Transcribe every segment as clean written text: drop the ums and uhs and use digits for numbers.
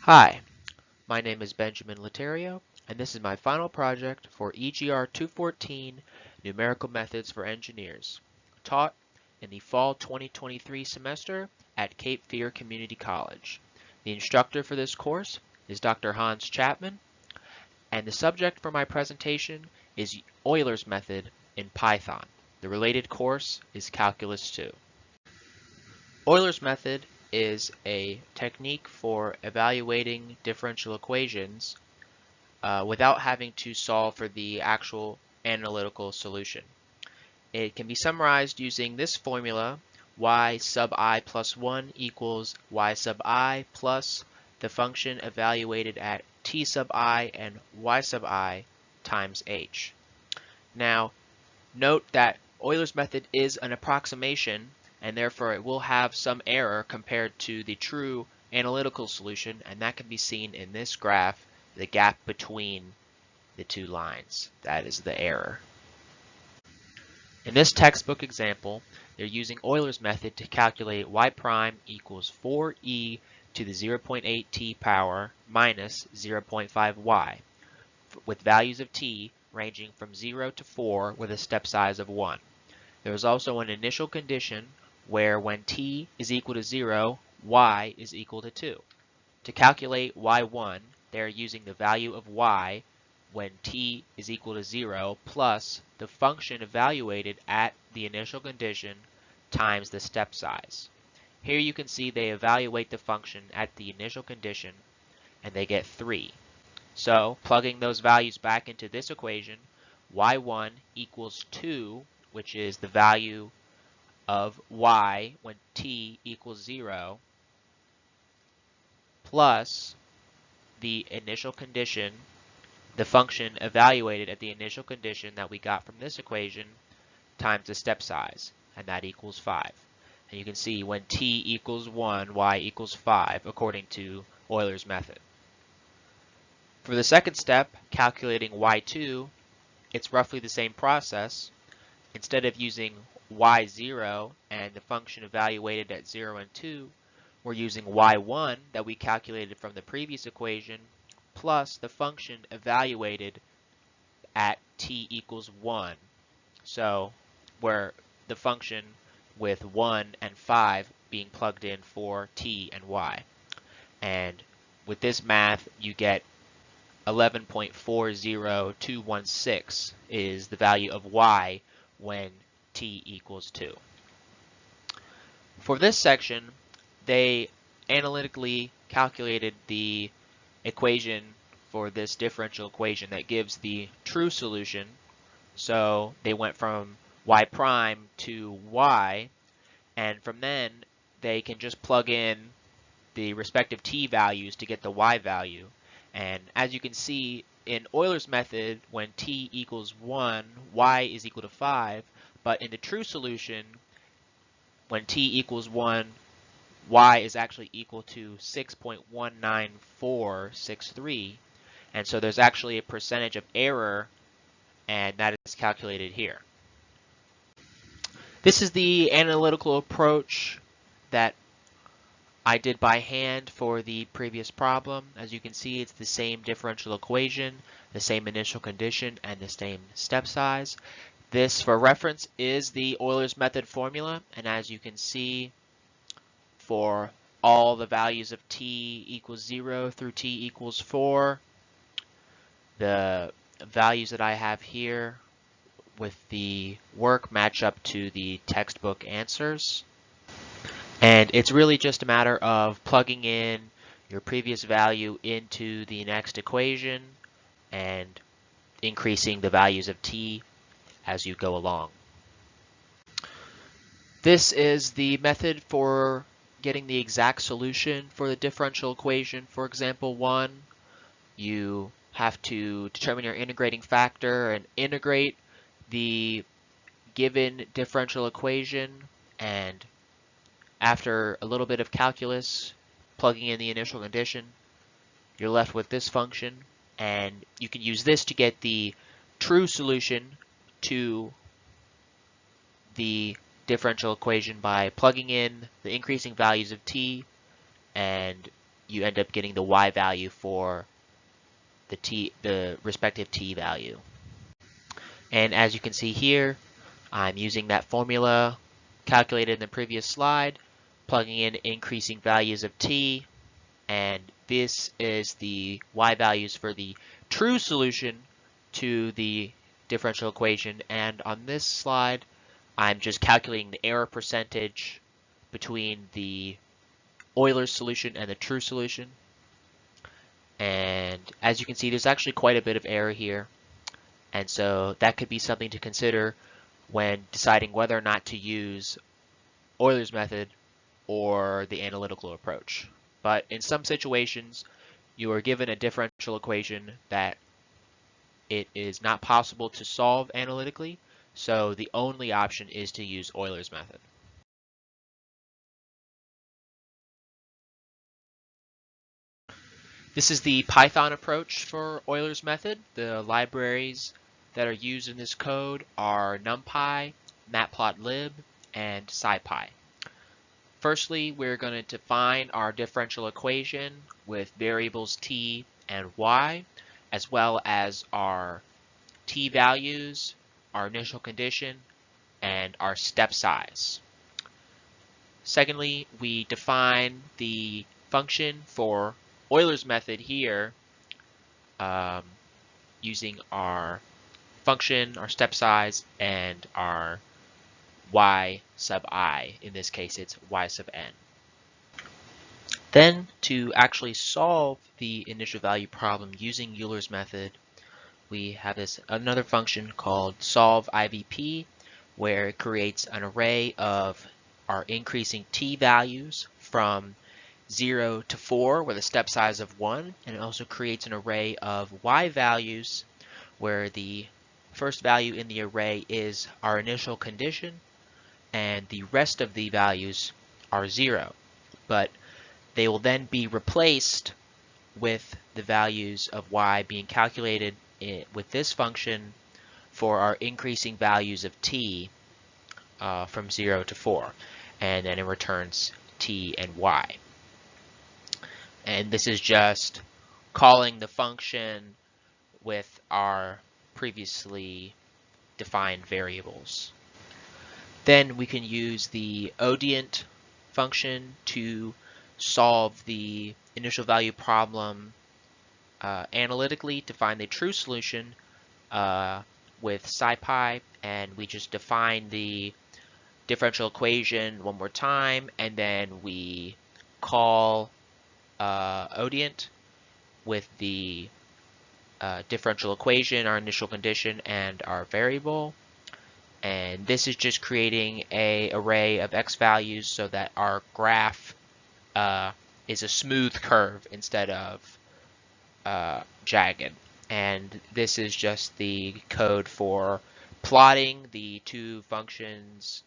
Hi, my name is Benjamin Laterio, and this is my final project for EGR 214 Numerical Methods for Engineers, taught in the fall 2023 semester at Cape Fear Community College. The instructor for this course is Dr. Hans Chapman, and the subject for my presentation is Euler's method in Python. The related course is Calculus 2. Euler's method is a technique for evaluating differential equations without having to solve for the actual analytical solution. It can be summarized using this formula: y sub I plus 1 equals y sub I plus the function evaluated at t sub I and y sub I times h. Now, note that Euler's method is an approximation, and therefore it will have some error compared to the true analytical solution, and that can be seen in this graph, the gap between the two lines. That is the error. In this textbook example, they're using Euler's method to calculate y prime equals 4e to the 0.8 t power minus 0.5 y, with values of t ranging from 0 to 4 with a step size of 1. There is also an initial condition where when t is equal to 0, y is equal to 2. To calculate y1, they are using the value of y when t is equal to 0 plus the function evaluated at the initial condition times the step size. Here you can see they evaluate the function at the initial condition and they get 3. So plugging those values back into this equation, y1 equals 2, which is the value of y when t equals 0, plus the initial condition, the function evaluated at the initial condition that we got from this equation, times the step size, and that equals 5. And you can see when t equals 1, y equals 5, according to Euler's method. For the second step, calculating y2, it's roughly the same process. Instead of using y0 and the function evaluated at 0 and 2, we're using y1 that we calculated from the previous equation plus the function evaluated at t equals 1. So where the function with 1 and 5 being plugged in for t and y. And with this math, you get 11.40216 is the value of y when t equals 2. For this section, they analytically calculated the equation for this differential equation that gives the true solution. So they went from y prime to y, and from then they can just plug in the respective t values to get the y value. And as you can see, in Euler's method, when t equals 1, y is equal to 5, but in the true solution, when t equals 1, y is actually equal to 6.19463, and so there's actually a percentage of error, and that is calculated here. This is the analytical approach that I did by hand for the previous problem. As you can see, it's the same differential equation, the same initial condition, and the same step size. This, for reference, is the Euler's method formula, and as you can see, for all the values of t equals 0 through t equals 4, the values that I have here with the work match up to the textbook answers. And it's really just a matter of plugging in your previous value into the next equation and increasing the values of t as you go along. This is the method for getting the exact solution for the differential equation. For example 1, you have to determine your integrating factor and integrate the given differential equation, and after a little bit of calculus, plugging in the initial condition, you're left with this function, and you can use this to get the true solution to the differential equation by plugging in the increasing values of t and you end up getting the y value for the respective t value. And as you can see here, I'm using that formula calculated in the previous slide, plugging in increasing values of t, and this is the y values for the true solution to the differential equation. And on this slide, I'm just calculating the error percentage between the Euler's solution and the true solution. And as you can see, there's actually quite a bit of error here. And so that could be something to consider when deciding whether or not to use Euler's method or the analytical approach. But in some situations, you are given a differential equation that it is not possible to solve analytically, so the only option is to use Euler's method. This is the Python approach for Euler's method. The libraries that are used in this code are NumPy, Matplotlib, and SciPy. Firstly, we're going to define our differential equation with variables t and y, as well as our t values, our initial condition, and our step size. Secondly, we define the function for Euler's method here using our function, our step size, and our y sub I. In this case, it's y sub n. Then, to actually solve the initial value problem using Euler's method, we have another function called solve IVP, where it creates an array of our increasing t values from 0 to 4 with a step size of 1, and it also creates an array of y values where the first value in the array is our initial condition and the rest of the values are 0. But they will then be replaced with the values of y being calculated with this function for our increasing values of t from 0 to 4, and then it returns t and y. And this is just calling the function with our previously defined variables. Then we can use the ODIENT function to solve the initial value problem analytically to find the true solution with SciPy, and we just define the differential equation one more time, and then we call ODIENT with the differential equation, our initial condition, and our variable. And this is just creating an array of x values so that our graph is a smooth curve instead of jagged. And this is just the code for plotting the two functions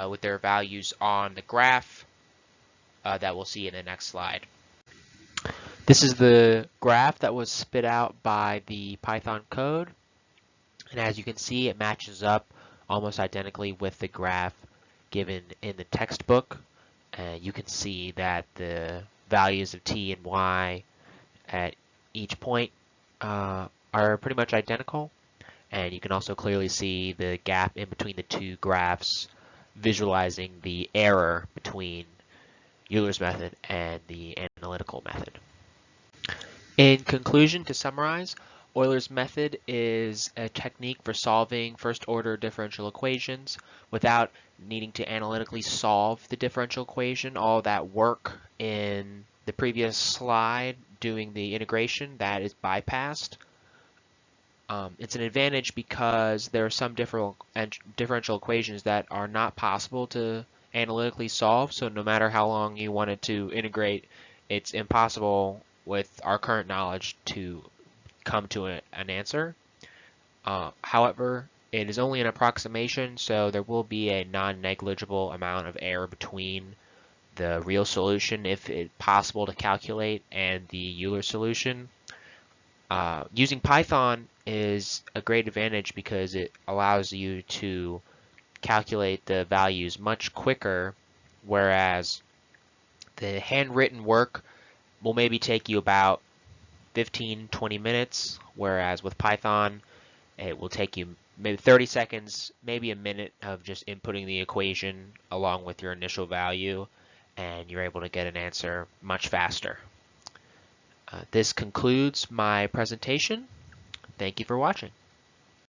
with their values on the graph that we'll see in the next slide. This is the graph that was spit out by the Python code. And as you can see, it matches up almost identically with the graph given in the textbook. You can see that the values of t and y at each point are pretty much identical. And you can also clearly see the gap in between the two graphs, visualizing the error between Euler's method and the analytical method. In conclusion, to summarize, Euler's method is a technique for solving first-order differential equations without needing to analytically solve the differential equation. All that work in the previous slide doing the integration, that is bypassed. It's an advantage because there are some differential equations that are not possible to analytically solve, so no matter how long you wanted to integrate, it's impossible with our current knowledge to come to an answer. However, it is only an approximation, so there will be a non-negligible amount of error between the real solution, if it's possible to calculate, and the Euler solution. Using Python is a great advantage because it allows you to calculate the values much quicker, whereas the handwritten work will maybe take you about 15-20 minutes, whereas with Python, it will take you maybe 30 seconds, maybe a minute of just inputting the equation along with your initial value, and you're able to get an answer much faster. This concludes my presentation. Thank you for watching.